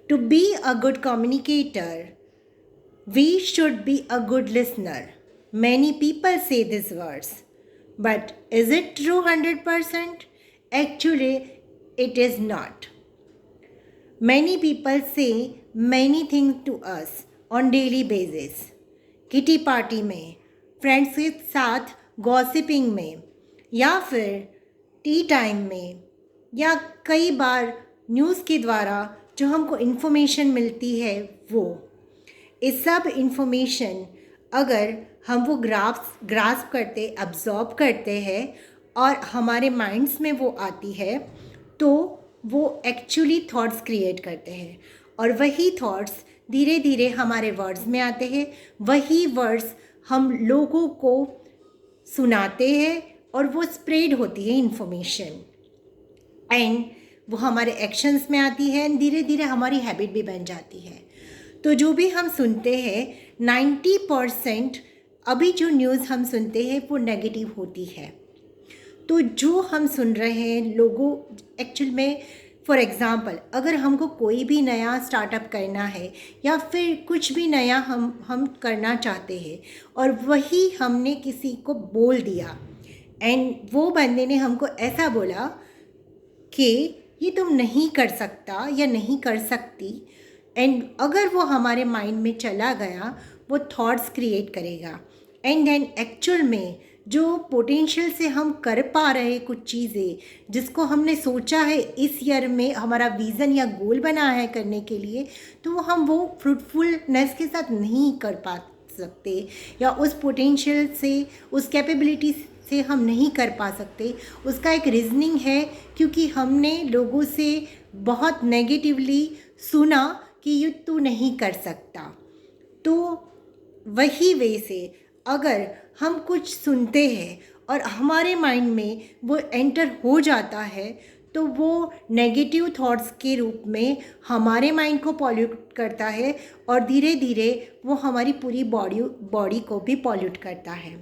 To be a good communicator, we should be a good listener. Many people say these words, but is it true 100%? Actually, it is not. Many people say many things to us on daily basis. Kitty party में, friends के साथ gossiping में, या फिर T time में, या कई बार news के द्वारा जो हमको इन्फॉर्मेशन मिलती है वो इस सब इन्फॉर्मेशन अगर हम वो ग्रास्प करते अब्जॉर्ब करते हैं और हमारे माइंड्स में वो आती है तो वो एक्चुअली थॉट्स क्रिएट करते हैं और वही थॉट्स धीरे धीरे हमारे वर्ड्स में आते हैं, वही वर्ड्स हम लोगों को सुनाते हैं और वो स्प्रेड होती है इन्फॉर्मेशन एंड वो हमारे एक्शंस में आती है एंड धीरे धीरे हमारी हैबिट भी बन जाती है। तो जो भी हम सुनते हैं 90% अभी जो न्यूज़ हम सुनते हैं वो नेगेटिव होती है। तो जो हम सुन रहे हैं लोगों एक्चुअल में फॉर एग्ज़ाम्पल अगर हमको कोई भी नया स्टार्टअप करना है या फिर कुछ भी नया हम करना चाहते हैं और वही हमने किसी को बोल दिया एंड वो बंदे ने हमको ऐसा बोला कि ये तुम नहीं कर सकता या नहीं कर सकती एंड अगर वो हमारे माइंड में चला गया वो थॉट्स क्रिएट करेगा एंड देन एक्चुअल में जो पोटेंशियल से हम कर पा रहे कुछ चीज़ें जिसको हमने सोचा है इस ईयर में हमारा विज़न या गोल बना है करने के लिए तो हम वो फ्रूटफुलनेस के साथ नहीं कर पा सकते या उस पोटेंशियल से उस कैपेबिलिटी से हम नहीं कर पा सकते। उसका एक रीज़निंग है क्योंकि हमने लोगों से बहुत नेगेटिवली सुना कि ये तू नहीं कर सकता। तो वही वे से अगर हम कुछ सुनते हैं और हमारे माइंड में वो एंटर हो जाता है तो वो नेगेटिव थॉट्स के रूप में हमारे माइंड को पॉल्यूट करता है और धीरे धीरे वो हमारी पूरी बॉडी को भी पॉल्यूट करता है।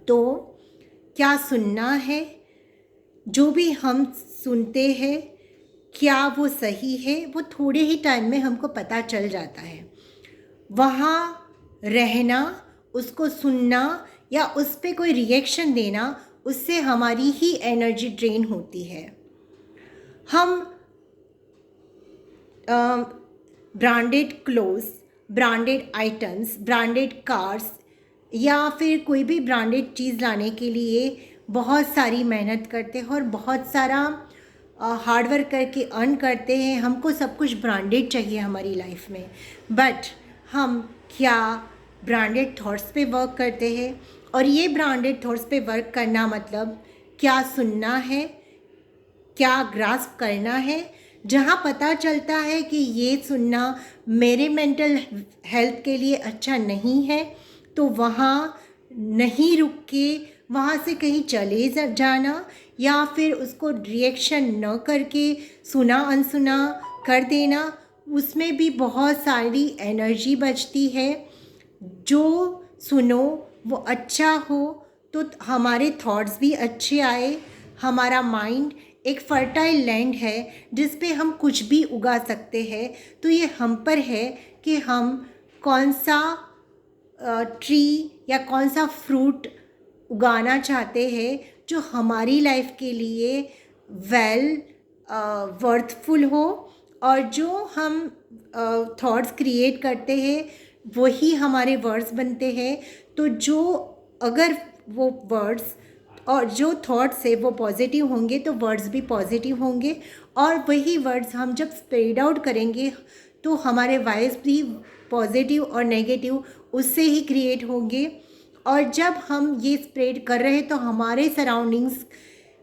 तो क्या सुनना है, जो भी हम सुनते हैं क्या वो सही है वो थोड़े ही टाइम में हमको पता चल जाता है। वहाँ रहना, उसको सुनना या उस पर कोई रिएक्शन देना उससे हमारी ही एनर्जी ड्रेन होती है। हम branded clothes, branded items, branded cars या फिर कोई भी ब्रांडेड चीज़ लाने के लिए बहुत सारी मेहनत करते हैं और बहुत सारा हार्ड वर्क करके अर्न करते हैं। हमको सब कुछ ब्रांडेड चाहिए हमारी लाइफ में, बट हम क्या ब्रांडेड थॉट्स पे वर्क करते हैं? और ये ब्रांडेड थॉट्स पे वर्क करना मतलब क्या सुनना है, क्या ग्रास्प करना है। जहाँ पता चलता है कि ये सुनना मेरे मेंटल हेल्थ के लिए अच्छा नहीं है तो वहाँ नहीं रुक के वहाँ से कहीं चले जाना या फिर उसको रिएक्शन न करके सुना अनसुना कर देना, उसमें भी बहुत सारी एनर्जी बचती है। जो सुनो वो अच्छा हो तो हमारे थॉट्स भी अच्छे आए। हमारा माइंड एक फर्टाइल लैंड है जिस पे हम कुछ भी उगा सकते हैं। तो ये हम पर है कि हम कौन सा ट्री या कौन सा फ्रूट उगाना चाहते हैं जो हमारी लाइफ के लिए वर्थफुल हो और जो हम थॉट्स क्रिएट करते हैं वही हमारे वर्ड्स बनते हैं। तो जो अगर वो वर्ड्स और जो थॉट्स है वो पॉजिटिव होंगे तो वर्ड्स भी पॉजिटिव होंगे और वही वर्ड्स हम जब स्प्रेड आउट करेंगे तो हमारे वाइब्स भी पॉजिटिव और नेगेटिव उससे ही क्रिएट होंगे। और जब हम ये स्प्रेड कर रहे हैं तो हमारे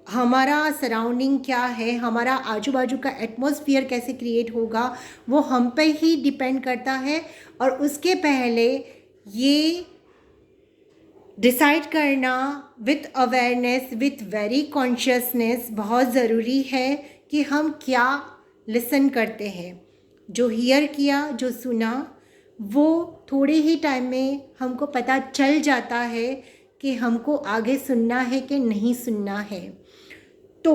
हमारा सराउंडिंग क्या है, हमारा आजू बाजू का एटमॉस्फेयर कैसे क्रिएट होगा वो हम पे ही डिपेंड करता है। और उसके पहले ये डिसाइड करना with awareness, with very consciousness बहुत ज़रूरी है कि हम क्या लिसन करते हैं। जो हियर किया, जो सुना, वो थोड़े ही टाइम में हमको पता चल जाता है कि हमको आगे सुनना है कि नहीं सुनना है। तो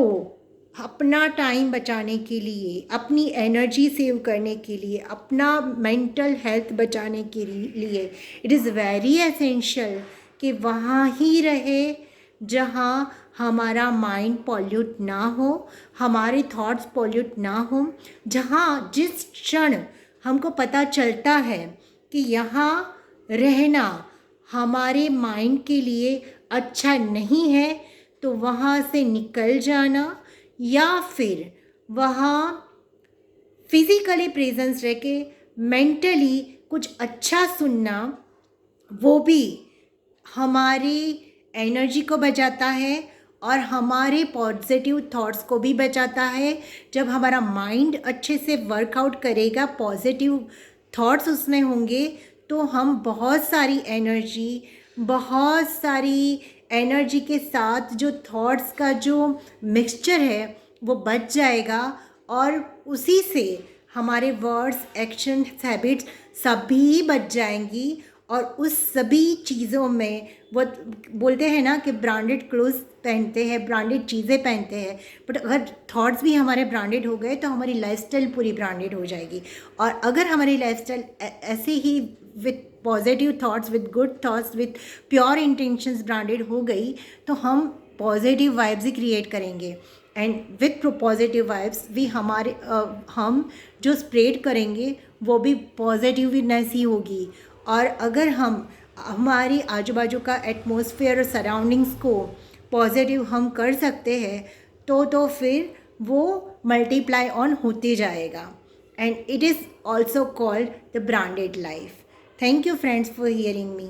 अपना टाइम बचाने के लिए, अपनी एनर्जी सेव करने के लिए, अपना मेंटल हेल्थ बचाने के लिए इट इज़ वेरी एसेंशियल कि वहाँ ही रहे जहाँ हमारा माइंड पॉल्यूट ना हो, हमारे थॉट्स पॉल्यूट ना हो, जहाँ जिस क्षण हमको पता चलता है कि यहाँ रहना हमारे माइंड के लिए अच्छा नहीं है, तो वहाँ से निकल जाना, या फिर वहाँ फिज़िकली प्रेजेंस रह के मेंटली कुछ अच्छा सुनना, वो भी हमारी एनर्जी को बचाता है और हमारे पॉजिटिव थॉट्स को भी बचाता है। जब हमारा माइंड अच्छे से वर्कआउट करेगा, पॉजिटिव थॉट्स उसमें होंगे, तो हम बहुत सारी एनर्जी के साथ जो थॉट्स का जो मिक्सचर है वो बच जाएगा, और उसी से हमारे वर्ड्स, एक्शन, हैबिट्स सभी बच जाएंगी। और उस सभी चीज़ों में वो बोलते हैं ना कि ब्रांडेड क्लोथ्स पहनते हैं, ब्रांडेड चीज़ें पहनते हैं, बट अगर थॉट्स भी हमारे ब्रांडेड हो गए तो हमारी लाइफस्टाइल पूरी ब्रांडेड हो जाएगी। और अगर हमारी लाइफस्टाइल ऐसे ही with positive thoughts, with good thoughts, with pure intentions branded हो गई, तो हम पॉजिटिव वाइब्स ही क्रिएट करेंगे। एंड विथ पॉजिटिव वाइब्स भी हम जो स्प्रेड करेंगे वो भी पॉजिटिवनेस ही होगी। और अगर हम हमारी आजू बाजू का एटमॉस्फेयर और सराउंडिंग्स को पॉजिटिव हम कर सकते हैं, तो फिर वो मल्टीप्लाई ऑन होते जाएगा। And it is also called the branded life. Thank you friends for hearing me.